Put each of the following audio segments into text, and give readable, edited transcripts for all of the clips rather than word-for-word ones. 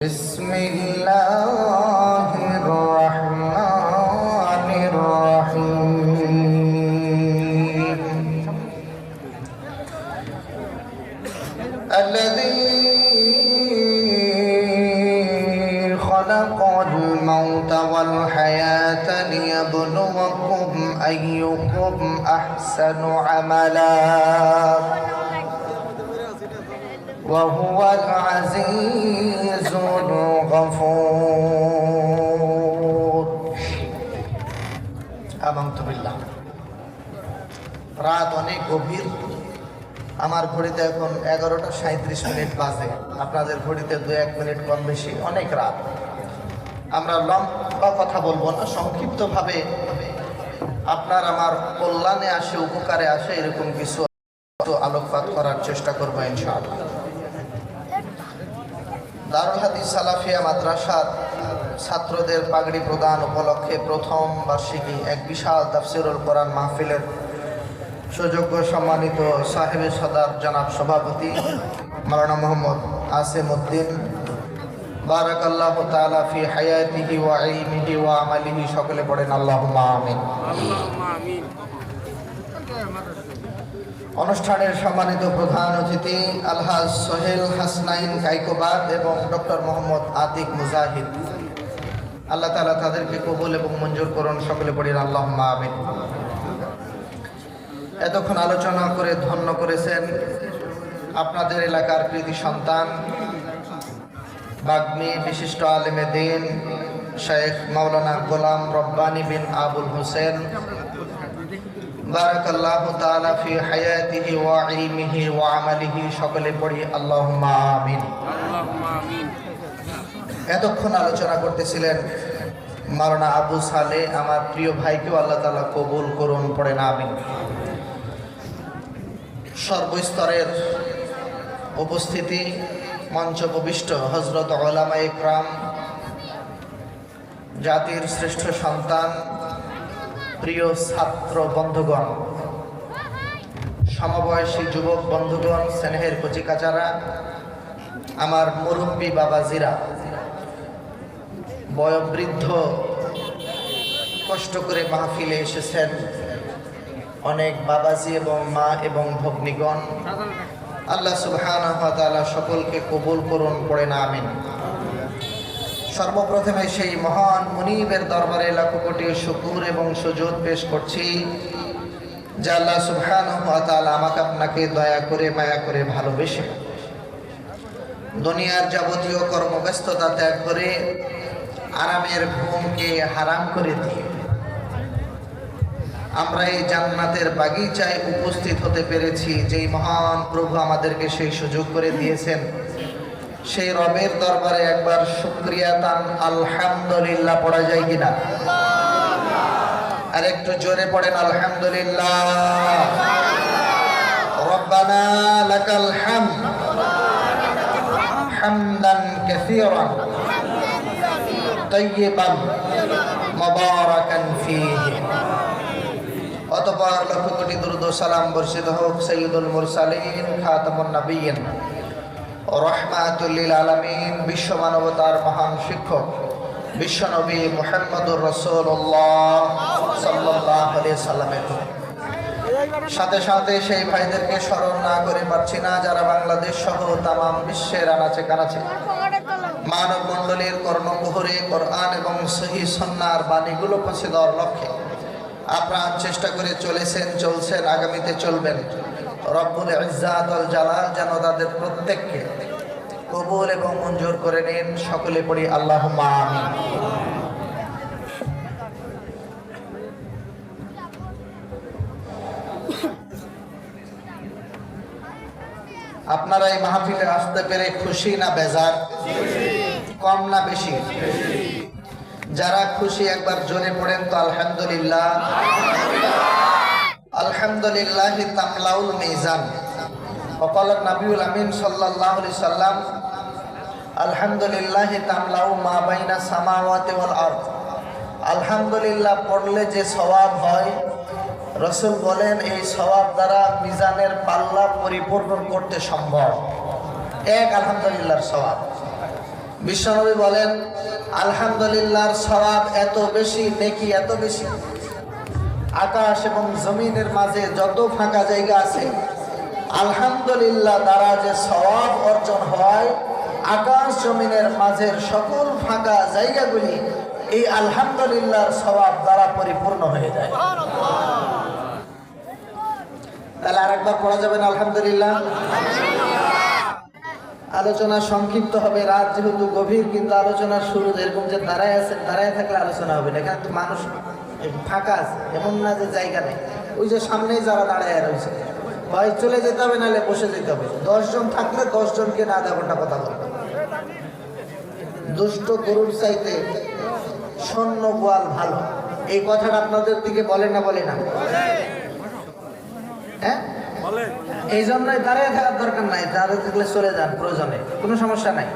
بسم الله الرحمن الرحيم الذي خلق الموت والحياة ليبلوكم أيكم أحسن عملا وهو العزيز الغفور آمنت بالله। রাত অনেক গভীর। আমার ঘড়িতে এখন 11:37 বাজে, আপনাদের ঘড়িতে 2-1 মিনিট কম বেশি, অনেক রাত। আমরা লম্বা কথা বলবো না, সংক্ষিপ্তভাবে আপনার আমার কল্যাণে আসে, উপকারে আসে এরকম কিছু আলোকপাত করার চেষ্টা করবো ইনশাআল্লাহ। দারুল হাদিস সালাফিয়া মাদ্রাসার ছাত্রদের পাগড়ি প্রদান উপলক্ষে প্রথম বার্ষিকী এক বিশাল তাফসিরুল কোরআন মাহফিলের সুযোগ্য সম্মানিত সাহেবে সদার জনাব সভাপতি মাওলানা মোহাম্মদ আসিম উদ্দিন বারাকাল্লাহু তাআলা ফি হায়াতিহি ওয়া ইলমিহি ওয়া আমালিহি, সকলে পড়েন আল্লাহুম্মা আমিন। অনুষ্ঠানের সম্মানিত প্রধান অতিথি আলহাজ সোহেল হাসনাইন কাইকোবাদ এবং ডক্টর মোহাম্মদ আতিক মুজাহিদ, আল্লাহ তাআলা তাদেরকে কবুল এবং মঞ্জুর করুন, সকলে পড়েন আল্লাহুম্মা আমিন। এতক্ষণ আলোচনা করে ধন্য করেছেন আপনাদের এলাকার কৃতি সন্তান বাগ্মী বিশিষ্ট আলেমে দ্বীন শেখ মাওলানা গোলাম রব্বানী বিন আবুল হোসেন বারাকাল্লাহু তাআলা ফি হায়াতিহি ওয়া ইলমিহি ওয়া আমালিহি, সকলে পড়ি আল্লাহুম্মা আমিন। এতক্ষণ আলোচনা করতেছিলেন মাওলানা আবু সালে, আমার প্রিয় ভাইকেও আল্লাহ তাআলা কবুল করুন, পড়েন আমিন। সর্বস্তরের উপস্থিতি, মঞ্চপ্রবিষ্ট হযরত উলামায়ে ইকরাম, জাতির শ্রেষ্ঠ সন্তান, প্রিয় ছাত্র বন্ধুগণ, সমবয়সী যুবক বন্ধুগণ, স্নেহের কচিকাচারা, আমার মুরব্বী বাবাজিরা, বয়োবৃদ্ধ কষ্ট করে মাহফিলে এসেছেন অনেক বাবাজি এবং মা এবং ভগ্নীগণ, আল্লাহ সুবহানাহু ওয়া তাআলা সকলকে কবুল করুন, পড়েন আমিন। সর্বপ্রথমে সেই মহান মুনিবের দরবারে লাখো কোটি শুকর এবং সুজুদ পেশ করছি যে আল্লাহ সুবহানাহু ওয়া তাআলা আমাকে আপনাকে দয়া করে মায়া করে ভালোবেসে দুনিয়ার যাবতীয় কর্মব্যস্ততা ত্যাগ করে আরামের ঘুমকে হারাম করে দিয়ে আমরা এই জান্নাতের বাগিচায় উপস্থিত হতে পেরেছি। যেই মহান প্রভু আমাদেরকে সেই সুযোগ করে দিয়েছেন, সেই রবের দরবারে একবার শুকরিয়া তান আলহামদুলিল্লাহ পড়া যায় কিনা? আর একটু জোরে পড়েন আলহামদুলিল্লাহ। রব্বানা লাকাল হামদ হামদান কাসীরান তাইয়িবান মুবারাকান ফীহি। অতঃপর লক্ষ কোটি দরুদ ও সালাম বর্ষিত হোক সাইয়্যিদুল মুরসালিন খাতামুন নবিয়্যিন রহমাতুল লিল আলামিন, বিশ্ব মানবতার মহান শিক্ষক বিশ্বনবী মুহাম্মদুর রাসূলুল্লাহ সাল্লাল্লাহু আলাইহি সাল্লামের সাথে সাথে সেই ভাইদেরকে স্মরণ না করে পারছি না যারা বাংলাদেশ সহ তামাম বিশ্বের আনাচে কানাচে মানব মণ্ডলীর কর্ণকুহরে কোরআন এবং সহিহ সুন্নাহর বাণীগুলো পৌঁছে দেওয়ার লক্ষ্যে আপ্রাণ চেষ্টা করে চলেছেন, চলছেন, আগামীতে চলবেন। রব্বুল ইজ্জাত ওয়াল জালাল যেন তাদের প্রত্যেককে কবুল এবং মঞ্জুর করে নিন, সকলে পড়ি আল্লাহুম্মা আমিন। আপনারা এই মাহফিলে আসতে পেরে খুশি না বেজার? কম না বেশি? যারা খুশি একবার জোরে পড়েন তো আলহামদুলিল্লাহ। আলহামদুলিল্লাহ তামলাউল মিজান। وقال النبي الأمين صلى الله عليه وسلم الحمد لله تملأ ما بين السماوات والأرض। আলহামদুলিল্লাহ পড়লে যে সওয়াব হয়, রাসূল বলেন এই সওয়াব দ্বারা মিজানের পাল্লা পরিপূর্ণ করতে সম্ভব। এক আলহামদুলিল্লাহর সওয়াব। বিশ্বনবী বলেন, আলহামদুলিল্লাহর সওয়াব এত বেশি, নেকি এত বেশি, আকাশ এবং জমিনের মাঝে যত ফাঁকা জায়গা আছে, আলহামদুলিল্লাহ দ্বারা যে সওয়াব অর্জন হয়, আকাশ জমিনের মাঝের সকল ফাঁকা জায়গাগুলি এই আলহামদুলিল্লাহর সওয়াব দ্বারা পরিপূর্ণ হয়ে যায়। তাহলে আরেকবার পড়া যাবে না আলহামদুলিল্লাহ? আলোচনা সংক্ষিপ্ত হবে, রাত যেহেতু গভীর, কিন্তু আলোচনার শুরু এরকম যে দাঁড়ায় আছেন, দাঁড়ায় থাকলে আলোচনা হবে না। এখানে তো মানুষ ফাঁকা আছে, এমন না যে জায়গা নেই। ওই যে সামনেই যারা দাঁড়ায় রয়েছে, হয় চলে যেতে হবে, নাহলে বসে যেতে হবে। 10 জন থাকলে 10 জনকে না আধা ঘন্টা কথা বলবে। দুষ্ট গরুর চাইতে স্বর্ণ গোয়াল ভালো, এই কথাটা আপনাদের দিকে বলে না? বলে না? হ্যাঁ, এই জন্যই দাঁড়িয়ে থাকার দরকার নাই। দাঁড়িয়ে থাকলে চলে যান প্রয়োজনে, কোনো সমস্যা নাই।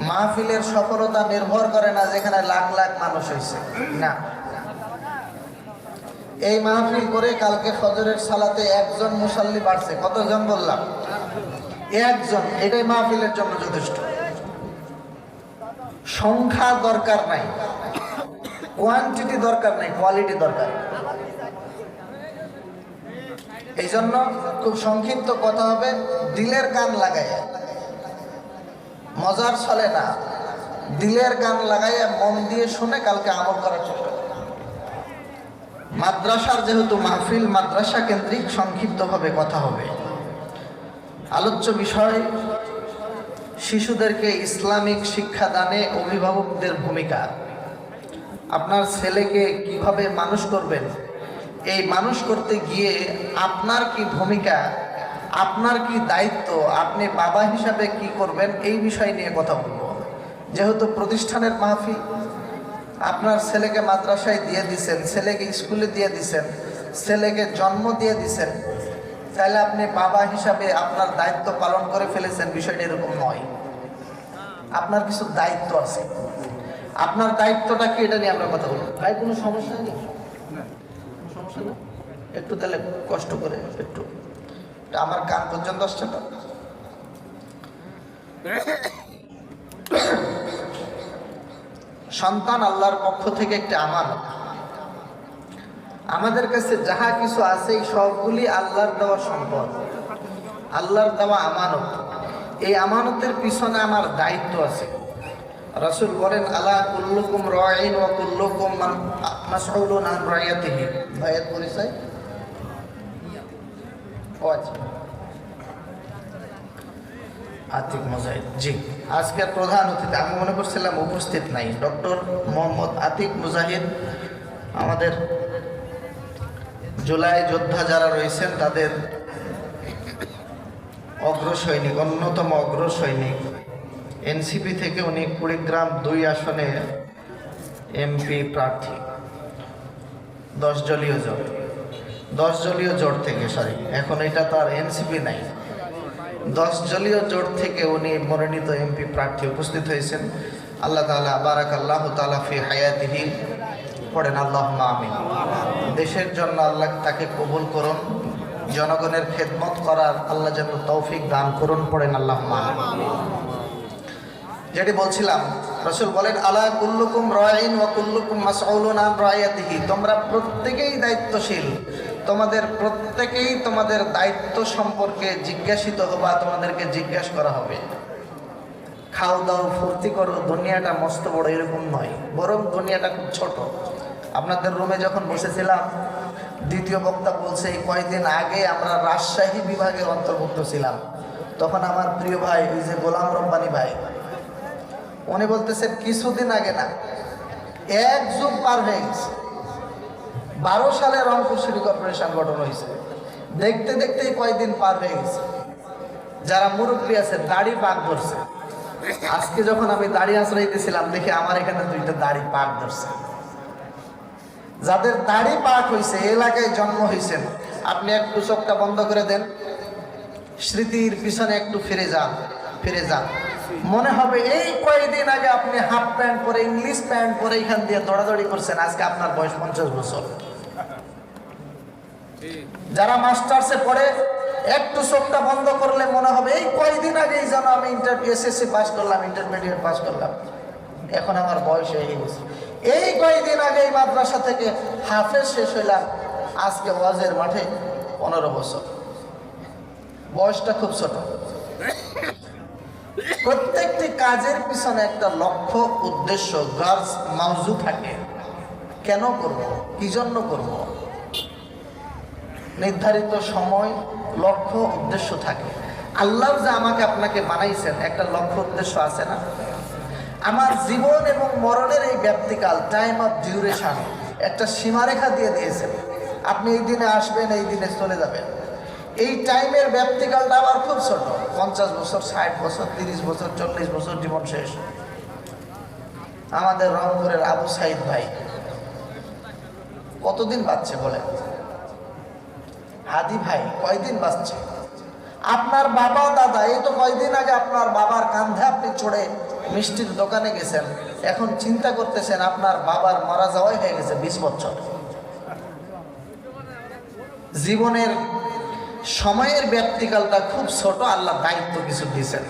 মাহফিলের সফলতা নির্ভর করে না যেখানে লাখ লাখ মানুষ হয়েছে, না। এই মাহফিল করে কালকে ফজরের সালাতে একজন মুসাল্লি বাড়ছে। কতজন বললাম? একজন। এটাই মাহফিলের জন্য যথেষ্ট। সংখ্যা দরকার নাই, কোয়ান্টিটি দরকার নাই, কোয়ালিটি দরকার। এই জন্য খুব সংক্ষিপ্ত কথা হবে, দিলের গান লাগাইয়া, মজার চলে না, দিলের গান লাগাইয়া মন দিয়ে শুনে কালকে আমল করার চেষ্টা। মাদ্রাসার যেহেতু মাহফিল, মাদ্রাসা কেন্দ্রিক সংক্ষিপ্তভাবে কথা হবে। আলোচ্য বিষয় শিশুদেরকে ইসলামিক শিক্ষা দানে অভিভাবকদের ভূমিকা। আপনার ছেলেকে কিভাবে মানুষ করবেন, এই মানুষ করতে গিয়ে আপনার কি ভূমিকা, আপনার কি দায়িত্ব, আপনি বাবা হিসাবে কি করবেন, এই বিষয় নিয়ে কথা বলবো। যেহেতু প্রতিষ্ঠানের মাহফিল, আপনার ছেলেকে মাদ্রাসায় দিয়ে দিছেন, ছেলেকে স্কুলে দিয়ে দিছেন, ছেলেকে জন্ম দিয়ে দিছেন, তাহলে আপনি বাবা হিসাবে আপনার দায়িত্ব পালন করে ফেলেছেন, বিষয়টা এরকম নয়। আপনার কিছু দায়িত্ব আছে। আপনার দায়িত্বটা কি, এটা নিয়ে আমরা কথা বলবো। ভাই কোনো সমস্যা নেই? সমস্যা না? একটু তাহলে কষ্ট করে, একটু আমার কান পর্যন্ত আসছে তো। সন্তান আল্লাহর পক্ষ থেকে একটা আমানত। আমাদের কাছে যাহা কিছু আছে এই সবগুলি আল্লাহর দেওয়া সম্পদ, আল্লাহর দেওয়া আমানত। এই আমানতের পিছনে আমার দায়িত্ব আছে। রাসূল বলেন, আলা কুল্লুকুম রাঈন ওয়া কুল্লুকুম মাসউলুন আন রাইয়াতিহি। ভাইয়ের পরিচয়? ও আচ্ছা, আতিক মুজাহিদ। জি, আজকের প্রধান অতিথি, আমি মনে করছিলাম উপস্থিত নাই, ডক্টর মোহাম্মদ আতিক মুজাহিদ। আমাদের জুলাই যোদ্ধা যারা রয়েছেন তাদের অগ্রসৈনিক, অন্যতম অগ্রসৈনিক। এনসিপি থেকে উনি কুড়িগ্রাম 2 আসনে এমপি প্রার্থী। 10 দলীয় জোট থেকে, সরি, এখন এটা তো আর এনসিপি নাই, 10 দলীয় জোট থেকে উনি মনোনীত এমপি প্রার্থী উপস্থিত হয়েছেন। আল্লাহ তাআলা বারাকাল্লাহু তাআলা ফি হায়াতিহি, পড়েন আল্লাহুম্মা আমিন। দেশের জন্য আল্লাহ তাকে কবুল করুন, জনগণের খেদমত করার আল্লাহ যেন তৌফিক দান করুন, পড়েন আল্লাহুম্মা আমিন। যেটি বলছিলাম, রাসূল বলেন, আলা কুল্লুকুম রাঈন ওয়া কুল্লুকুম মাসউলুন আন রাইয়াতিহি। তোমরা প্রত্যেকেই দায়িত্বশীল, তোমাদের প্রত্যেকেই তোমাদের দায়িত্ব সম্পর্কে জিজ্ঞাসিত হবা, তোমাদেরকে জিজ্ঞাসা করা হবে। খাও দাও ফুর্তি করো, দুনিয়াটা মস্ত বড় এরকম নয়, বরং দুনিয়াটা খুব ছোট। আপনাদের রুমে যখন বসেছিলাম, দ্বিতীয় বক্তা বলছে, এই কয়েকদিন আগে আমরা রাজশাহী বিভাগের অন্তর্ভুক্ত ছিলাম। তখন আমার প্রিয় ভাই, ওই যে গোলাম রব্বানী ভাই, উনি বলতেছেন কিছুদিন আগে না, 1 যুগ পার হয়ে গেছে। 12 সালে রংপুর সিটি কর্পোরেশন গঠন হয়েছে, দেখতে দেখতেই কয়েকদিন পার হয়ে গেছে। যারা মুরব্বী আছে দাড়ি পাক ধরছে। আজকে যখন আমি দাড়ি আঁচড়াইতেছিলাম, দেখি আমার এখানে 2টা দাড়ি পাক ধরছে। যাদের দাড়ি পাক হয়েছে, এলাকায় জন্ম হয়েছেন, আপনি একটু চোখটা বন্ধ করে দেন, স্মৃতির পিছনে একটু ফিরে যান। মনে হবে এই কয়েকদিন আগে আপনি হাফ প্যান্ট পরে, ইংলিশ প্যান্ট পরে এখান দিয়ে দৌড়াদৌড়ি করছেন, আজকে আপনার বয়স 50 বছর। যারা মাস্টার্সে পড়ে একটু চোখটা বন্ধ করলে মনে হবে এই কয়দিন আগেই যেন আমি এসএসসি পাস করলাম, ইন্টারমিডিয়েট পাস করলাম, এখন আমার বয়স হয়ে গেছে। এই কয়দিন আগেই মাদ্রাসা থেকে হাফেজ শেষ হইলাম, আজকে ওয়াজের মাঠে 15 বছর। বয়সটা খুব ছোট। প্রত্যেকটি কাজের পিছনে একটা লক্ষ্য, উদ্দেশ্য, গার্জ মাউজু থাকে। কেন করব, কি জন্য করব, নির্ধারিত সময়, লক্ষ্য, উদ্দেশ্য থাকে। আল্লাহ যে আমাকে আপনাকে বানাইছেন, একটা লক্ষ্য উদ্দেশ্য আছে না? আমার জীবন এবং মরণের এই ব্যাপ্তিকাল, টাইম অফ ডিউরেশন, একটা সীমারেখা দিয়ে দিয়েছেন। আপনি এই দিনে আসবেন, এই দিনে চলে যাবেন। এই টাইমের ব্যাপ্তিকালটা আবার খুব ছোট। 50 বছর, 60 বছর, 30 বছর, 40 বছর জীবন শেষ। আমাদের রংপুরের আবু সাইদ ভাই কতদিন বাঁচছে বলেন? হাদি ভাই কয়দিন বাঁচছে? আপনার বাবা দাদা, এই তো কয়দিন আগে আপনার বাবার কাঁধে আপনি চড়ে মিষ্টির দোকানে গেছেন, এখন চিন্তা করতেছেন আপনার বাবার মারা যাওয়াই হয়ে গেছে 20 বছর। জীবনের সময়ের ব্যাপ্তিকালটা খুব ছোট। আল্লাহ দায়িত্ব কিছু দিয়েছেন।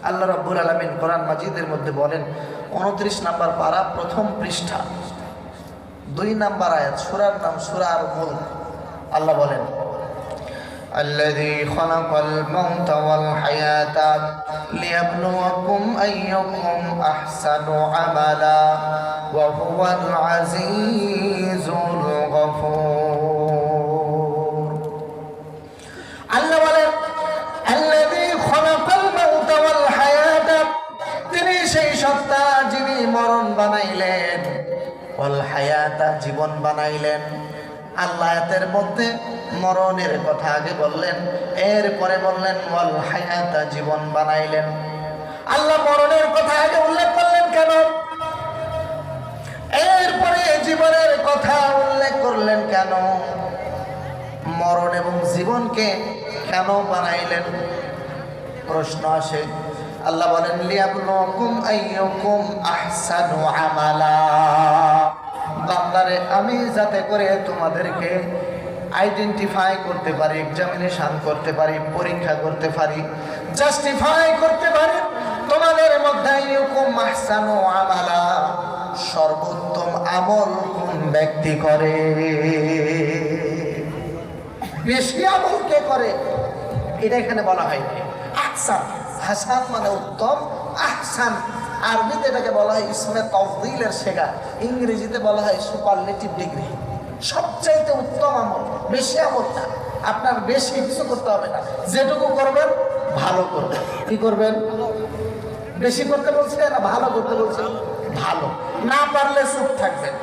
আল্লাহ রাব্বুল আলামিন কোরআন মাজিদের মধ্যে বলেন, 29 নম্বর পারা, প্রথম পৃষ্ঠা, 2 নম্বর আয়াত, সূরার নাম সূরা আল-মুলক। আল্লাহ বলেন, আল্লাযী খালাকাল মাউতা ওয়াল হায়াতা লিয়াবলুয়াকুম আইয়ুকুম আহসানু আমালা ওয়া হুয়াল আজিজুল গফুর। আল্লাহ বলেন, আল্লাযী খালাকাল মাউতা ওয়াল হায়াতা, তিনি সেই সত্তা যিনি মরণ বানাইলেন, ওয়াল হায়াতা, জীবন বানাইলেন। আল্লাহ আয়াতের মধ্যে মরণের কথা আগে বললেন, এরপরে বললেন ওয়াল হায়াতা, জীবন বানাইলেন। আল্লাহ মরণের কথা আগে উল্লেখ করলেন কেন? এরপরে জীবনের কথা উল্লেখ করলেন কেন? মরণ এবং জীবনকে কেন বানাইলেন? প্রশ্ন আসে। আল্লাহ বলেন, লিয়াবলুকুম আইয়ুকুম আহসানু আমালা, বান্দারে আমি যাতে করে তোমাদেরকে আইডেন্টিফাই করতে পারি, এক্সামিনেশন করতে পারি, পরীক্ষা করতে পারি, জাস্টিফাই করতে পারি তোমাদের মধ্যে আইয়ুকুম আহসানু আমালা, সর্বোত্তম আমল কোন ব্যক্তি করে, বেশি আমল কে করে, এটা এখানে বলা হয়নি। আহসান, হাসান মানে উত্তম, আহসান আরবিতে এটাকে বলা হয় ইসমে তাফদীলের শেখা, ইংরেজিতে বলা হয় সুপারলেটিভ ডিগ্রি। সবচাইতে উত্তম আমল, বেশি আমল না, আপনার বেশি কিছু করতে হবে না, যেটুকু করবেন ভালো করবেন। কি করবেন? বেশি করতে বলছি না, ভালো করতে বলছি। ভালো না পারলে চুপ থাকবেন।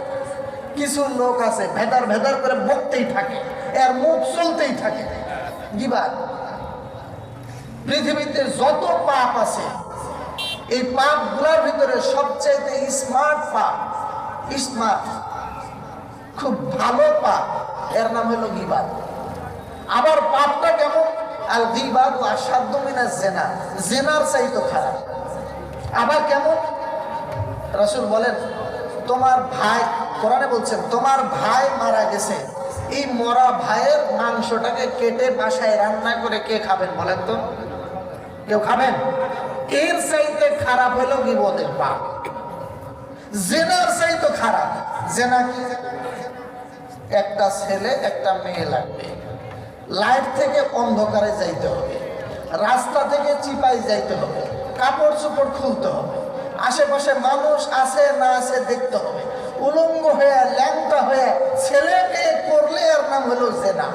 কিছু লোক আছে ভেদার ভেদার করে বকতেই থাকে, এর মুখ চলতেই থাকে। গীবাত, পৃথিবীতে যত পাপ আছে, এই পাপগুলোর ভিতরে সবচাইতে স্মার্ট পাপ, স্মার্ট, খুব ভালো পাপ, এর নাম হলো গীবাত। আবার পাপটা কেমন? আল গীবাত আসাদ্দু মিনাজ জিনা, জিনার চাইতে খারাপ। আবার কেমন? রাসূল বলেন, তোমার ভাই, কোরআনে বলছেন, তোমার ভাই মারা গেছে, এই মরা ভাইয়ের মাংসটাকে কেটে বাসায় রান্না করে কে খাবেন বলেন তো? কেউ খাবেন? এর চাইতে খারাপ হলো গীবতের পাপ। জিনার চাইতে খারাপ। জিনা কি? একটা ছেলে একটা মেয়ে লাগবে, লাইট থেকে অন্ধকারে যাইতে হবে, রাস্তা থেকে চিপাই যাইতে হবে, কাপড় চোপড় খুলতে হবে, আশেপাশে মানুষ আছে না আছে দেখতে হবে, উলঙ্গ হয়ে ল্যাংটা হয়ে ছেলে মেয়ে করলে এর নাম হলো জিনা।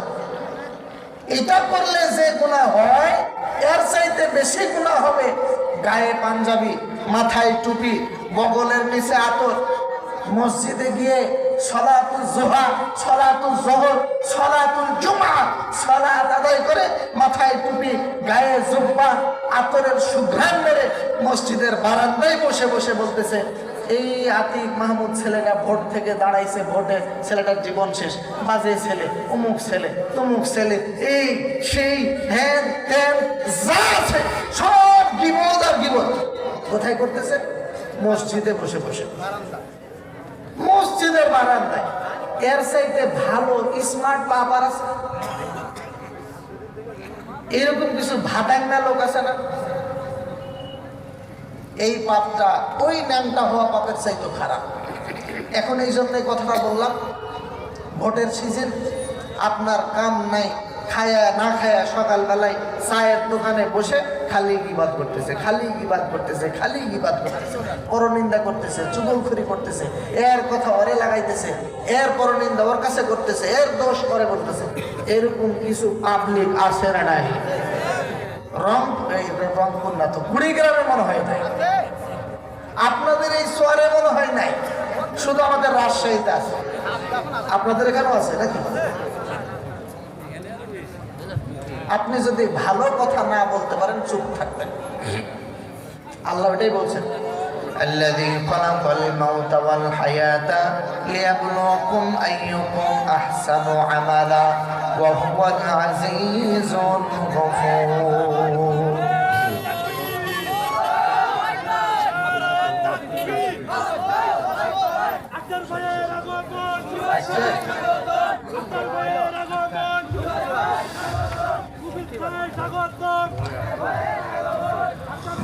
এটা করলে যে গুনাহ হয়, এর চাইতে বেশি গুনাহ হবে গায়ে পাঞ্জাবি, মাথায় টুপি, বগলের নিচে আতর, মসজিদে গিয়ে সলাতুল জোহা, সলাতুল জোহর, সলাতুল জুমা সালাত আদায় করে মাথায় টুপি, গায়ে জুব্বা, আতরের সুঘ্রাণ মেরে মসজিদের বারান্দায় বসে বসে বলতেছে, এই আতিক মাহমুদ ছেলেটা ভোট থেকে দাঁড়াইছে, ভোটে ছেলেটার জীবন শেষ, বাজে ছেলে, অমুক ছেলে, তমুক ছেলে, এই সেই হ্যান ত্যান যা আছে সব গীবত আর গীবত। কোথায় করতেছে? মসজিদে বসে বসে, মসজিদের বারান্দায়। এর চাইতে ভালো স্মার্ট পাপ আর আছে? এরকম কিছু ভাদাঙ্গা লোক আছে না, এই পাপটা ওই ন্যাংটা হওয়া পাপের চাইতে খারাপ। এখন এই জন্যই কথাটা বললাম, ভোটের সিজন, আপনার কাম নাই, খায়া না খায়া সকালবেলায় চায়ের দোকানে বসে খালি গিবাদ করতেছে, খালি গিবাদ করতেছে, খালি গিবাদ করতেছে, পরনিন্দা করতেছে, চুগলখড়ি করতেছে, এর কথা ওরে লাগাইতেছে, এর পরনিন্দা ওর কাছে করতেছে, এর দোষ করে বলতেছে। এরকম কিছু পাবলিক আছে না নাই? রংপুর না তো কুড়িগ্রামে মনে হয় নাই, আপনাদের এই সোয়ারে মনে হয় নাই, শুধু আমাদের রাজশাহীতে আছে। আপনাদের এখানেও আছে নাকি? আপনি যদি ভালো কথা না বলতে পারেন চুপ থাকবেন। আল্লাহ এটাই বলছেন, الذي خلق الموت والحياة ليبلوكم أيكم أحسن عملا وهو العزيز الغفور.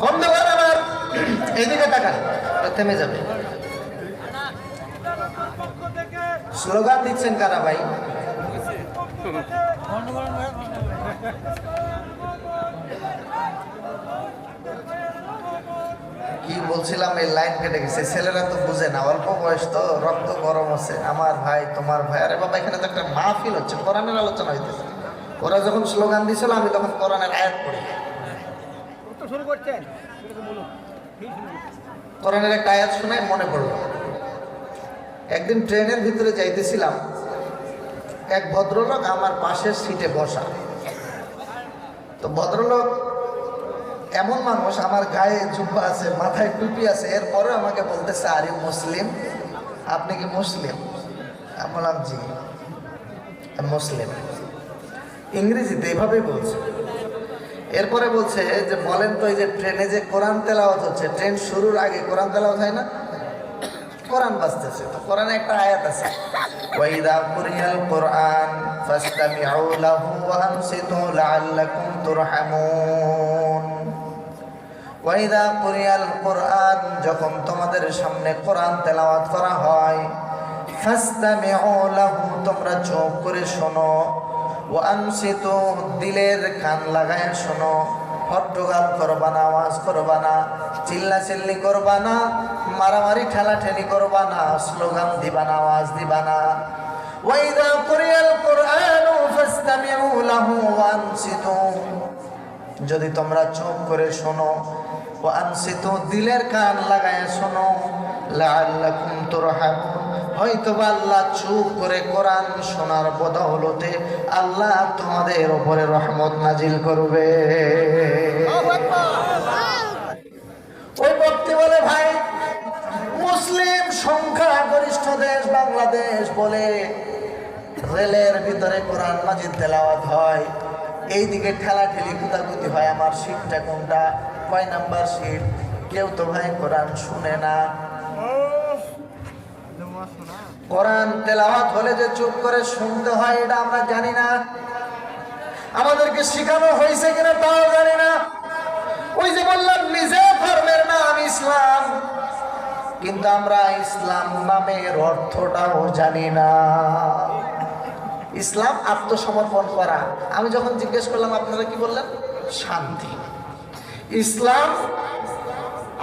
বন্ধুগণ আমার এদিকে তাকান, থেমে যাবে। স্লোগান দিচ্ছেন কারা ভাই? কি বলছিলাম, এই লাইন কেটে গেছে। ছেলেরা তো বুঝে না, অল্প বয়স তো, রক্ত গরম আছে। আমার ভাই, তোমার ভাই, আরে বাবা এখানে তো একটা মাহফিল হচ্ছে, কোরআনের আলোচনা হইতেছে। ওরা যখন স্লোগান দিছিল আমি তখন কোরআনের আয়াত পড়ি। কোরআনের একটা আয়াত শুনে মনে পড়লো, একদিন ট্রেনের ভিতরে যাইতেছিলাম, এক ভদ্রলোক আমার পাশের সিটে বসা। তো ভদ্রলোক এমন মানুষ, আমার গায়ে জুব্বা আছে, মাথায় টুপি আছে, এরপরে আমাকে বলতেছে, আরে মুসলিম, আপনি কি মুসলিম? আমি বললাম জি মুসলিম। ইংরেজিতে এভাবেই বলছে। এরপরে বলছে যে বলেন তো, এই যে ট্রেনে যে কোরআন তেলাওয়াত হচ্ছে, ট্রেন শুরুর আগে কোরআন তেলাওয়াত হয় না? কোরআন বাজতেছে, তো কোরআনে একটা আয়াত আছে, ওয়াইদা কুরিয়াল কোরআন ফাসতামিউ লাহু ওয়া আনসিতু লাআল্লাকুম তুরহামুন। ওয়াইদা কুরিয়াল কোরআন, যখন তোমাদের সামনে কোরআন তেলাওয়াত করা হয়, ফাসতামিউ লাহু, তোমরা চুপ করে শোনো, ওয়া আনসিতু, দিলের কান লাগায় শোনো, হট্টগোল করবা না, আওয়াজ করবা না, চিল্লাচিল্লি করবা না, মারামারি ঠেলাঠেলি করবা না, স্লোগান দিবা না, আওয়াজ দিবা না। ওয়াইদা কুরিয়াল কোরআনু ফাসতামিউ লাহু ওয়া আনসিতু, যদি তোমরা চুপ করে শোনো, ওয়া আনসিতু, দিলের কান লাগায় শোনো, লাআল্লাকুম তুরহামুন, হয়তোবা আল্লাহ চুপ করে কোরআন শোনার বদৌলতে আল্লাহ তোমাদের উপরে রহমত নাজিল করবে। ওই ব্যক্তি বলে, ভাই মুসলিম সংখ্যাগরিষ্ঠ দেশ বাংলাদেশ বলে রেলের ভিতরে কোরআন মাজিদ তেলাওয়াত হয়, এইদিকে ঠেলাঠেলি কুতাকুতি হয়, আমার সিটটা কোনটা, কয় নাম্বার সিট, কেউ তো ভাই কোরআন শুনে না। কোরআন তেলাওয়াত হলে যে চুপ করে শুনতে হয় এটা আমরা জানি না, আমাদেরকে শেখানো হয়েছে কিনা তাও জানি না। ওই যে বললাম, নিজে ধর্মের নাম ইসলাম, কিন্তু আমরা ইসলাম নামের অর্থটাও জানি না। ইসলাম আত্মসমর্পণ করা। আমি যখন জিজ্ঞেস করলাম আপনারা কি বললেন? শান্তি। ইসলাম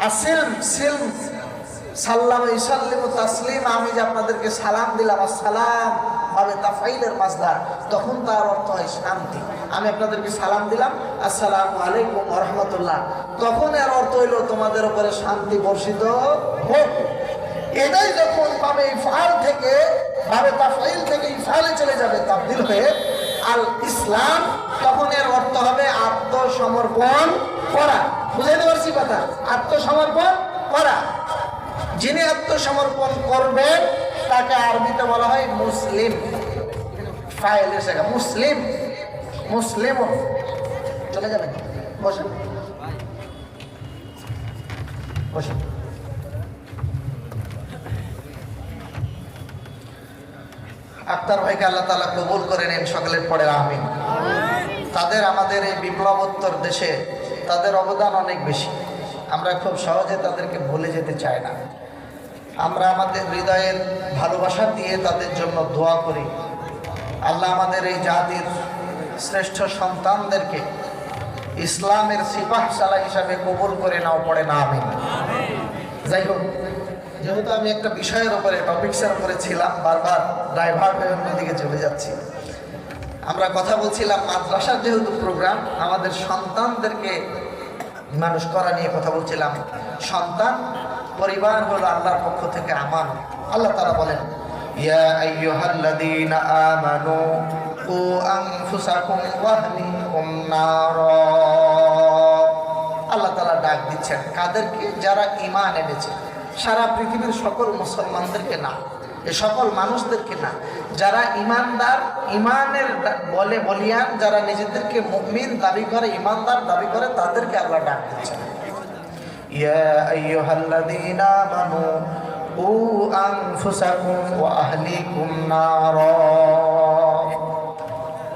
আসিলম, সিলম, সাল্লাম ইসাল্লিমু তাসলিম, আমি যে আপনাদেরকে সালাম দিলাম, আসসালাম হবে তাফাইলের মাসদার, তখন তার অর্থ হয় শান্তি। আমি আপনাদেরকে সালাম দিলাম, আসসালামু আলাইকুম ওয়া রাহমাতুল্লাহ, তখন এর অর্থ হইল তোমাদের উপরে শান্তি বর্ষিত হোক। এটাই যখন পাবে ইফআল থেকে, ভাবে তাফাইল থেকে ইফআলে চলে যাবে, তাবদীল হয়ে আল ইসলাম, তখন এর অর্থ হবে আত্মসমর্পণ করা। বুঝাইতে পারছি কথা? আত্মসমর্পণ করা। যিনি আত্মসমর্পণ করবেন তাকে আরবিতে বলা হয় মুসলিম। ফাইল এসে মুসলিম, মুসলিম। চলে যাবেন, বসেন বসেন। আক্তার ভাইকে আল্লাহ তাআলা কবুল করে নেন, সকলের পরে আমিন। তাদের আমাদের এই বিপ্লবোত্তর দেশে তাদের অবদান অনেক বেশি। আমরা খুব সহজে তাদেরকে ভুলে যেতে চাই না। আমরা আমাদের হৃদয়ের ভালোবাসা দিয়ে তাদের জন্য দোয়া করি, আল্লাহ আমাদের এই জাতির শ্রেষ্ঠ সন্তানদেরকে ইসলামের সিপাহ সালাহ হিসাবে কবুল করে নাও, পড়ে না আমিন। যাই হোক, যেহেতু আমি একটা বিষয়ের উপরে টপিক্সের উপরে ছিলাম, বারবার ডাইভার্ট হয়ে অন্যদিকে চলে যাচ্ছি। আমরা কথা বলছিলাম মাদ্রাসার যেহেতু প্রোগ্রাম, আমাদের সন্তানদেরকে মানুষ করা নিয়ে কথা বলছিলাম। সন্তান পরিবার হলো আল্লাহর পক্ষ থেকে আমান। আল্লাহ তাআলা বলেন, ইয়া আইয়ুহাল্লাযীনা আমানু কু আনফুসাকুম ওয়া আহলিকুম নারা। আল্লাহ তাআলা ডাক দিচ্ছেন কাদেরকে? যারা ঈমান এনেছে। সারা পৃথিবীর সকল মুসলমানদেরকে না, এই সকল মানুষদেরকে না, যারা ঈমানদার, ঈমানের বলে বলিয়ান, যারা নিজেদেরকে মুমিন দাবি করে, ঈমানদার দাবি করে, তাদেরকে আল্লাহ ডাক দিচ্ছেন, ইয়া আইয়ুহাল্লাযীনা আমানু কু আনফুসাকুম ওয়া আহলিকুম নারা।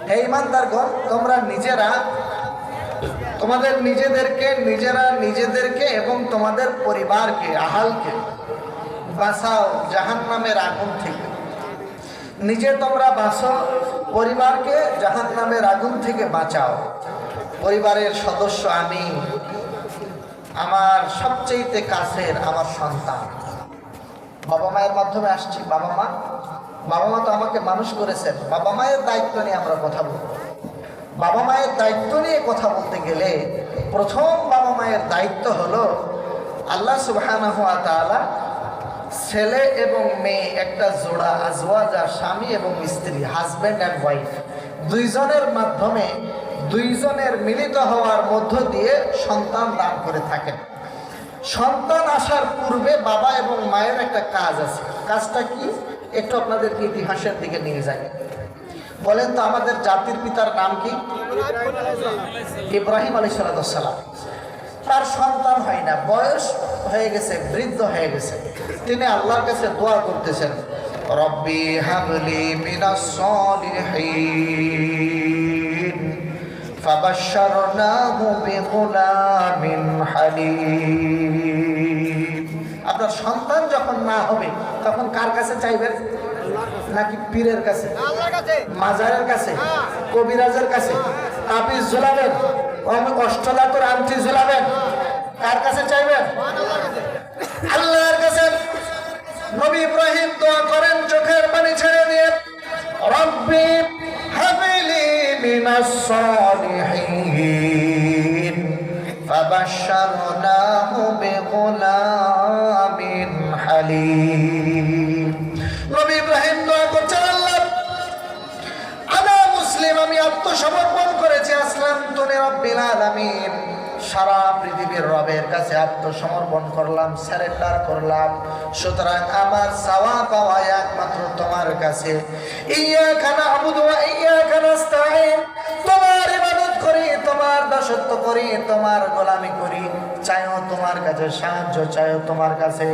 হে ঈমানদারগণ, তোমরা নিজেরা তোমাদের নিজেদেরকে এবং তোমাদের পরিবারকে, আহালকে বাঁচাও জাহান্নামের আগুন থেকে। নিজে তোমরা বাঁচো, পরিবারকে জাহান্নামের আগুন থেকে বাঁচাও। পরিবারের সদস্য আমি, আমার সবচেয়ে কাছের আমার সন্তান। বাবা মায়ের মাধ্যমে আসছি। বাবা মা তো আমাকে মানুষ করেছেন। বাবা মায়ের দায়িত্ব নিয়ে আমরা কথা বলব। বাবা মায়ের দায়িত্ব নিয়ে কথা বলতে গেলে প্রথম বাবা মায়ের দায়িত্ব হলো আল্লাহ সুবহানাহু ওয়া তাআলা ছেলে এবং মেয়ে, একটা জোড়া আজওয়াজা, স্বামী এবং স্ত্রী, হাজব্যান্ড অ্যান্ড ওয়াইফ, দুইজনের মাধ্যমে, দুইজনের মিলিত হওয়ার মধ্য দিয়ে সন্তান দান করে থাকেন। সন্তান আসার পূর্বে বাবা এবং মায়ের একটা কাজ আছে। কাজটা কি? একটু আপনাদেরকে ইতিহাসের দিকে নিয়ে যাই। বলেন তো, আমাদের জাতির পিতার নাম কি? ইব্রাহিম আলাইহিস সালাম। তার সন্তান হয় না, বয়স হয়ে গেছে, বৃদ্ধ হয়ে গেছে। তিনি আল্লাহর কাছে দোয়া করতেছেন, রব্বি হাবলি মিনাস সলিহিন ফাবাশশারনাহু বিগুলামিন হালিম। আপনার সন্তান যখন না হবে তখন কার কাছে চাইবেন? নাকি পীরের কাছে, মাজারের কাছে, কবিরাজের কাছে তাবিজ ঝুলাবেন, অষ্টলাতর আংটি ঝুলাবেন? কার কাছে চাইবেন? আল্লাহর কাছে। নবী ইব্রাহিম দোয়া করেন চোখের পানি ছেড়ে দিয়ে, রব্বি হাবলি মিনাস সলিহিন ফাবাশশারনাহু বিগুলামিন হালিম। নবী ইব্রাহিম দোয়া করছেন, আল্লাহ আনা মুসলিম, আমি আত্মসমর্পণ করেছি, আসলাম তুনে রব্বিল আলামিন, সারা পৃথিবীর রবের কাছে আত্মসমর্পণ করলাম, সারেন্ডার করলাম। সুতরাং আমার চাওয়া পাওয়া একমাত্র তোমার কাছে। ইয়্যাকা না'বুদু ওয়া ইয়্যাকা নাস্তাঈন, তোমার ইবাদত করি, তোমার দাসত্ব করি, তোমার গোলামি করি, চাইও তোমার কাছে সাহায্য, চাইও তোমার কাছে।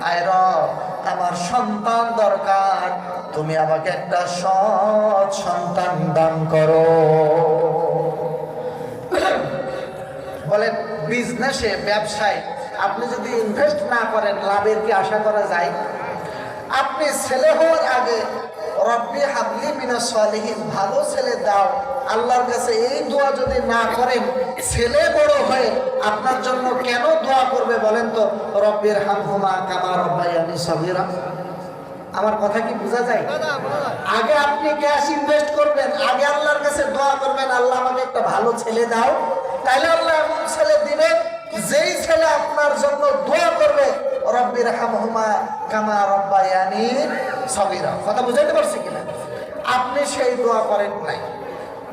আয় রব, আমার সন্তান দরকার, তুমি আমাকে একটা সৎ সন্তান দান করো। বলেন, বিজনেসে, ব্যবসায় আপনি যদি ইনভেস্ট না করেন, লাভের কি আশা করা যায়? আপনি ছেলে হওয়ার আগে রব্বি হাবলি মিনাস সলিহিন, ভালো ছেলে দাও, আল্লাহর কাছে এই দোয়া যদি না করেন, ছেলে বড় হয়ে আপনার জন্য কেন দোয়া করবে বলেন তো? রব্বির হামহুমা কামা রাব্বায়ানি সগীরা। আমার কথা কি বোঝা যায়? আগে আপনি ক্যাশ ইনভেস্ট করবেন, আগে আল্লাহর কাছে দোয়া করবেন, আল্লাহ আমাকে একটা ভালো ছেলে দাও। তাইলে আল্লাহ এমন ছেলে দিবেন, যেই ছেলে আপনার জন্য দোয়া করবে, রব্বির হামহুমা কামা রাব্বায়ানি সগীরা। কথা বুঝাইতে পারছি কিনা? আপনি সেই দোয়া করেন নাই।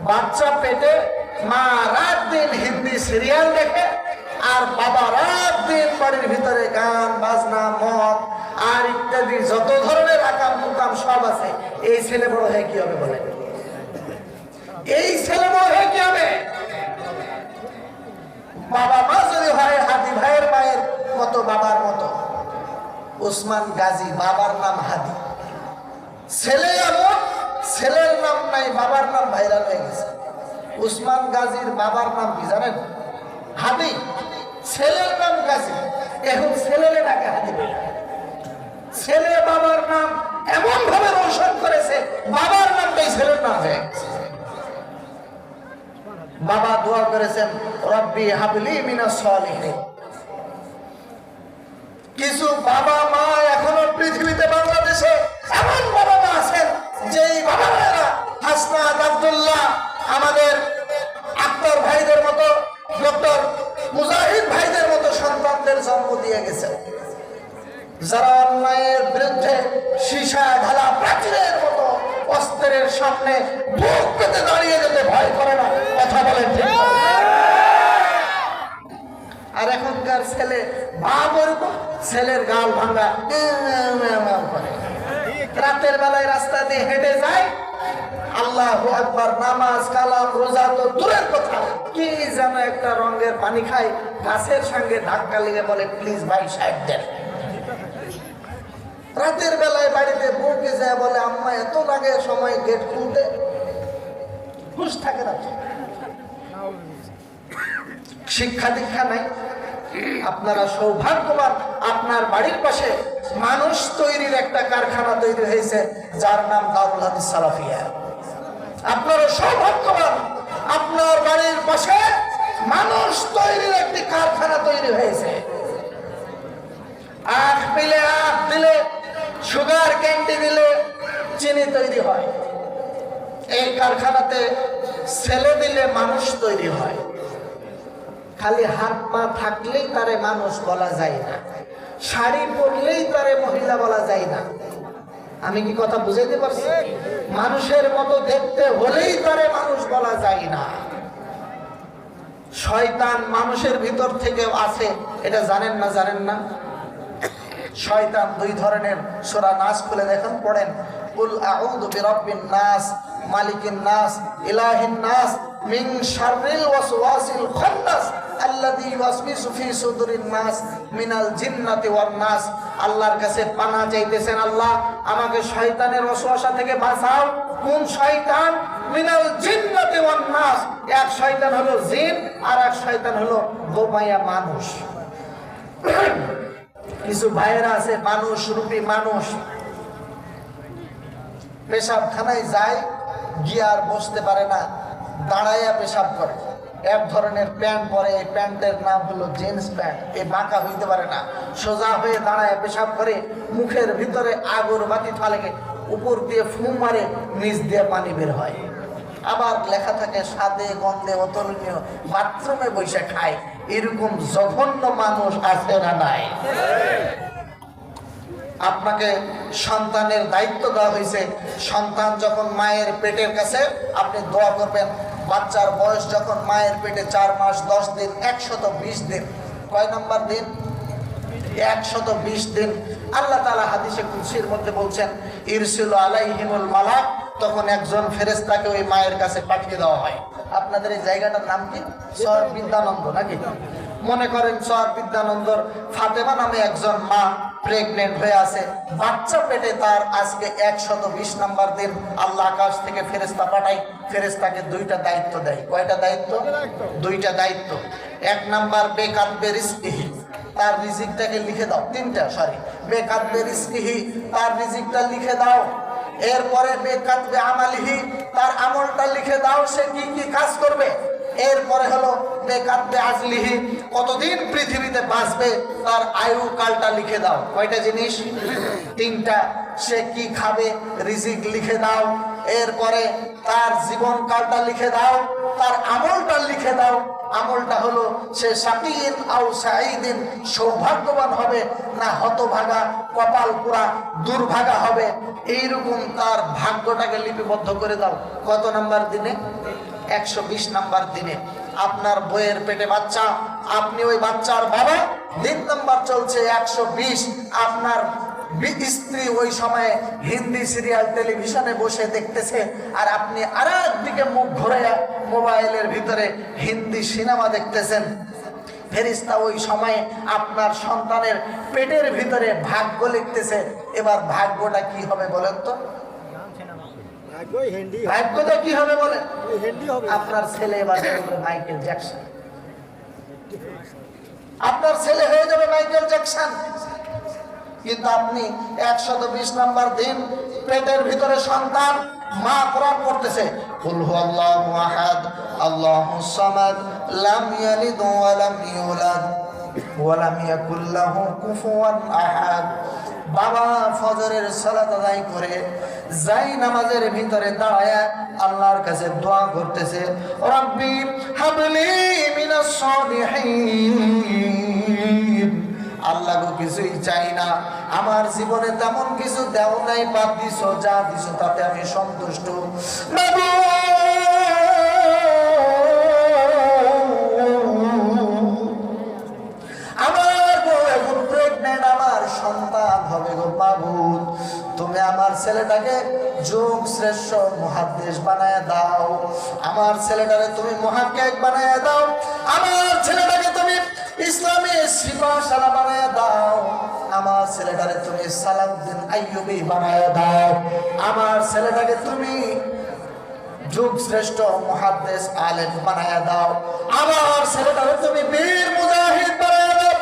বাচ্চা পেটে, মা রাত দিন হিন্দি সিরিয়াল দেখে, আর বাবা রাত দিন বাড়ির ভিতরে গান বাজনা, মদ আর ইত্যাদি যত ধরনের আকাম কুকাম সব আছে। এই ছেলে বড় হয়ে কি হবে বলেন? এই ছেলে বড় হয়ে কি হবে? বাবা মা যদি হয় হাদি ভাইয়ের মায়ের মতো, বাবার মতো, ওসমান গাজী, বাবার নাম হাদি, ছেলে এমন, ছেলের নাম নাই, বাবার নাম ভাইরাল হয়ে গেছে। উসমান গাজীর বাবার নাম কি জানেন? হাদি। ছেলের নাম গাজী। এখন ছেলেরে ডাকে হাদি বলে। ছেলে বাবার নাম এমন ভাবে রোশন করেছে, বাবার নামটাই ছেলের নাম হয়ে গেছে। বাবা দোয়া করেছেন, রব্বি হাবলি মিনাস সালিহিন। কিছু বাবা মা এখনো পৃথিবীতে বাংলাদেশে এমন বাবা মা আছেন, যেই বাবা মায়েরা হাসনাত, আব্দুল্লাহ, আমাদের আক্তার ভাইদের মতো, ডক্টর মুজাহিদ ভাইদের মতো সন্তানদের জন্ম দিয়ে গেছেন, যারা অন্যায়ের বিরুদ্ধে সীসা ঢালা প্রাচীরের মতো অস্ত্রের সামনে বুক পেতে দাঁড়িয়ে যেতে ভয় করে না। কথা বলেন ঠিক? আর এখনকার ছেলে বাপ ওরকম, ছেলের গাল ভাঙা করে, রাতের বেলায় রাস্তা দিয়ে হেঁটে যায়, আল্লাহু আকবার, নামাজ কালাম রোজা তো দূরের কথা, কি যেন একটা রঙের পানি খায়, গাছের সঙ্গে ধাক্কা লেগে বলে প্লিজ ভাই সাইড দেন। রাতের বেলায় বাড়িতে বউকে যায় বলে আম্মা এত লাগে সময় গেট খুলতে, হুঁশ থাকে না। শিক্ষা দীক্ষা নাই। আপনারা সৌভাগ্যবান, আপনার বাড়ির পাশে মানুষ তৈরির একটা কারখানা তৈরি হয়েছে, যার নাম দারুল হাদিস সালাফিয়া। আপনারা সৌভাগ্যবান, আপনার বাড়ির পাশে মানুষ তৈরির একটি কারখানা তৈরি হয়েছে। আখ পিলে আখ দিলে, সুগার ক্যান্ডি দিলে চিনি তৈরি হয়। এই কারখানাতে ছেলে দিলে মানুষ তৈরি হয়। খালি হাত পা থাকলেই তারে মানুষ বলা যায় না, শাড়ি পরলেই তারে মহিলা বলা যায় না। আমি কি কথা বুঝাইতে পারছি? মানুষের মতো দেখতে হলেই তারে মানুষ বলা যায় না। শয়তান মানুষের ভিতর থেকেও আছে, এটা জানেন না? জানেন না? শয়তান দুই ধরনের। সূরা নাস খুলে দেখেন, পড়েন, কুল আউযু বিরাব্বিন নাস, মালিকিন নাস, ইলাহিন নাস, মিন শাররিল ওয়াসওয়াসিল খান্নাস আল্লাযী ইউওয়াসওয়িসু ফি সুদুরিন নাস মিনাল জিন্নাতি ওয়ান নাস। আল্লাহর কাছে পানাহ চাইতেছেন, আল্লাহ আমাকে শয়তানের ওয়াসওয়াসা থেকে বাঁচাও। কোন শয়তান? মিনাল জিন্নাতি ওয়ান নাস। এক শয়তান হলো জিন, আর এক শয়তান হলো বোমায়া মানুষ। কিছু ভাইয়েরা আছে মানুষ রূপী মানুষ, পেশাবখানায় যায়, গিয়ে আর বসতে পারে না, দাঁড়াইয়া পেশাব করে। এক ধরনের প্যান্ট পরে, এই প্যান্টের নাম হলো জিন্স প্যান্ট। এই বাঁকা হইতে পারে না, সোজা হয়ে দাঁড়ায় পেশাব করে, মুখের ভিতরে আগরবাতি ফালেকে, উপর দিয়ে ফু মারে, নিচ দিয়ে পানি বের হয়। আবার লেখা থাকে স্বাদে গন্ধে অতুলনীয়, বাথরুমে বসে খায়। এরকম জঘন্য মানুষ আছে না নাই? আপনাকে সন্তানের দায়িত্ব দেওয়া হয়েছে। সন্তান যখন মায়ের পেটের কাছে, আপনি দোয়া করবেন, বাচ্চার বয়স যখন মায়ের পেটে 4 মাস 10 দিন, 120 দিন। কয় নম্বর দিন? 120 দিন। আল্লাহ তাআলা হাদিসে কুদসির মধ্যে বলছেন, ইরসিলু আলাইহিমুল মালাক, তখন একজন ফেরেশতাকে ওই মায়ের কাছে পাঠিয়ে দেওয়া হয়। আপনাদের এই জায়গাটার নাম কি? সর বিদ্যানন্দ নাকি? মনে করেন সর বিদ্যানন্দর ফাতেমা নামে একজন মা প্রেগনেন্ট হয়ে আছে, বাচ্চা পেটে তার আজকে 120 নম্বর দিন। আল্লাহ আকাশ থেকে ফেরেশতা পাঠায়, ফেরেশতাকে 2টা দায়িত্ব দেয়। কয়টা দায়িত্ব? 2টা দায়িত্ব। 1 নাম্বার বেকাতবে রিজকিহি, তার রিজিকটাকে লিখে দাও। 3টা, সরি, বেকাতবে রিজকিহি, তার রিজিকটা লিখে দাও। এরপরে বেকাতবে আমালিহি, তার আমলটা লিখে দাও, সে কি কি কাজ করবে। এরপরে হলো বেকাতবে আজলিহি, কতদিন পৃথিবীতে বাঁচবে, তার আয়ু কালটা লিখে দাও। কয়টা জিনিস? 3টা। সে কি খাবে, রিজিক লিখে দাও। এরপরে তার জীবন কালটা লিখে দাও, তার আমলটা লিখে দাও। আমলটা হলো সে শাকিয়িন আও সাঈদিন, সৌভাগ্যবান হবে না হতভাগা, কপাল পোড়া, দুর্ভাগা হবে। এইরকম তার ভাগ্যটাকে লিপিবদ্ধ করে দাও। কত নাম্বার দিনে? 120 নাম্বার দিনে। আপনার বইয়ের পেটে বাচ্চা, আপনি ওই বাচ্চার বাবা, দিন নাম্বার চলছে 120। আপনার স্ত্রী ওই সময়ে হিন্দি সিরিয়াল টেলিভিশনে বসে দেখতেছে, আর আপনি আর একদিকে মুখ ঘুরে মোবাইলের ভিতরে হিন্দি সিনেমা দেখতেছেন। ফেরেশতা ওই সময়ে আপনার সন্তানের পেটের ভিতরে ভাগ্য লিখতেছে। এবার ভাগ্যটা কি হবে বলেন তো? ভাগ্যটা কি হবে বলেন? আপনার ছেলে এবার হয়ে যাবে মাইকেল জ্যাকসন, আপনার ছেলে হয়ে যাবে মাইকেল জ্যাকসন। কিন্তু আপনি 120 নাম্বার দিন পেটের ভিতরে সন্তান, মা কোরআন পড়তেছে, কুল হুয়াল্লাহু আহাদ আল্লাহুস সামাদ লাম ইয়ালিদ ওয়া লাম ইউলাদ ওয়া লাম ইয়াকুল লাহু কুফুয়ান আহাদ। বাবা ফজরের সালাত আদায় করে যাই নামাজের ভিতরে দাঁড়ায় আল্লাহর কাছে দোয়া করতেছে, রব্বি হাবলি মিনাস সালিহিন। আল্লাহ গো কিছুই চাই না, আমার জীবনে তেমন কিছু দেও নাই, বাদ দিছো, যা দিছো তাতে আমি সন্তুষ্ট। আমার বউ এখন প্রেগনেন্ট, আমার সন্তান হবে গো মাবুদ, তুমি আমার ছেলেটাকে যুগ শ্রেষ্ঠ মুহাদ্দিস বানায় দাও, আমার ছেলেটাকে তুমি মুহাক্কিক বানায় দাও, আমার ছেলেটাকে তুমি ইসলামী সিপাহসালা বানায় দাও, আমার ছেলেটাকে তুমি সালাউদ্দিন আইয়ুবী বানায় দাও, আমার ছেলেটাকে তুমি যুগ শ্রেষ্ঠ মুহাদ্দিস আলেম বানায় দাও, আমার ছেলেটাকে তুমি বীর মুজাহিদ বানায় দাও,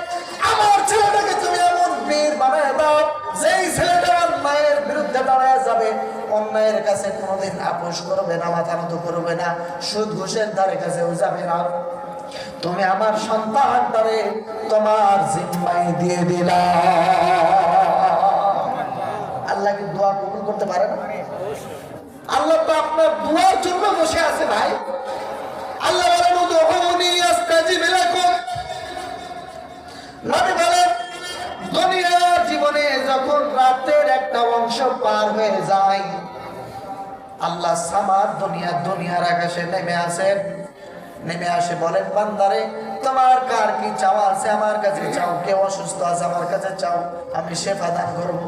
আমার ছেলেটাকে তুমি এমন বীর বানায় দাও যেই ছেলেটা অন্যায়ের বিরুদ্ধে দাঁড়ায় যাবে, অন্যায়ের কাছে কোনোদিন আপোষ করবে না, মাথা নত করবে না, সুদ ঘুষের ধারে কাছেও যাবে না। তুমি আমার সন্তানটারে তোমার জিম্মায় দিয়ে দিলা। আল্লাহ কি দোয়া কবুল করতে পারে না? আল্লাহ তো আপনার দোয়ার জন্য বসে আছে ভাই। আল্লাহ বলেন উদউনি আস্তাজিব লাকুম। নবী বলেন দুনিয়ার জীবনে যখন রাতের একটা অংশ পার হয়ে যায়, আল্লাহ সামার দুনিয়ার আকাশে নেমে আসে বলেন, বান্দারে তোমার কার কি চাওয়া আছে আমার কাছে চাও, কেউ অসুস্থ আছে আমার কাছে চাও, আমি শেফা দান করব,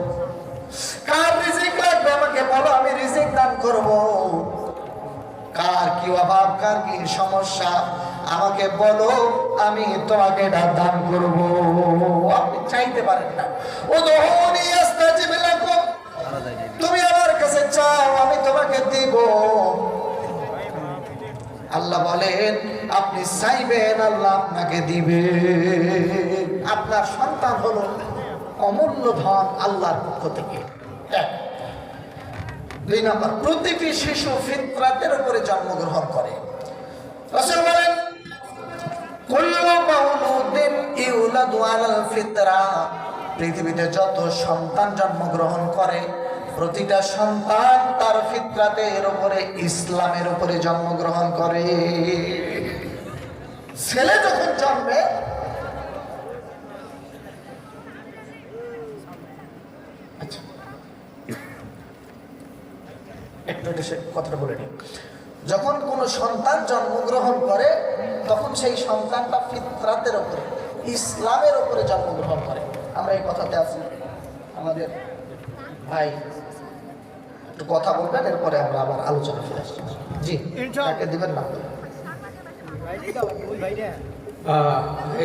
কার রিজিক লাগবে আমাকে বলো, আমি রিজিক দান করব, কার কি অভাব কার কি সমস্যা আমাকে বলো, আমি তোমাকে দান করব। আপনি চাইতে পারেন না, উদউনি আস্তাজিব লাকুম, তুমি আমার কাছে চাও আমি তোমাকে দিব। আল্লাহ বলেন আপনি চাইবেন আল্লাহ আপনাকে দিবে। আপনার সন্তান হলো অমূল্য ধন আল্লাহর পক্ষ থেকে। দুই নম্বর, প্রতিটি শিশু ফিতরাতের উপরে জন্মগ্রহণ করে। রাসূল বলেন কুল্লু মাউলুদিন ইউলাদু আলাল ফিতরা, পৃথিবীতে যত সন্তান জন্মগ্রহণ করে প্রতিটা সন্তান তার ফিতরাতের উপরে, ইসলামের উপরে জন্মগ্রহণ করে। ছেলে যখন জন্মে আচ্ছা একটু কথাটা বলে নিই, যখন কোন সন্তান জন্মগ্রহণ করে তখন সেই সন্তানটা ফিতরাতের উপরে, ইসলামের উপরে জন্মগ্রহণ করে। আমরা এই কথাতে আছি, আমাদের ভাই একটু কথা বলবেন, এরপরে আমরা আবার আলোচনা ফিরে আসছি। জি তাকে দিবেন না,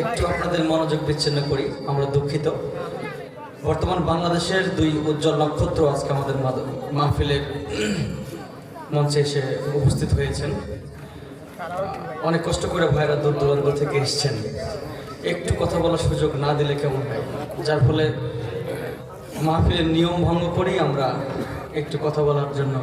একটু আপনাদের মনোযোগ বিচ্ছিন্ন করি, আমরা দুঃখিত। বর্তমান বাংলাদেশের দুই উজ্জ্বল নক্ষত্র আজকে আমাদের মাহফিলের মঞ্চে এসে উপস্থিত হয়েছেন। অনেক কষ্ট করে ভাইরা দূর দূরান্ত থেকে এসছেন, একটু কথা বলার সুযোগ না দিলে কেমন হয়, যার ফলে মাহফিলের নিয়ম ভঙ্গ করেই আমরা একটু কথা বলার জন্য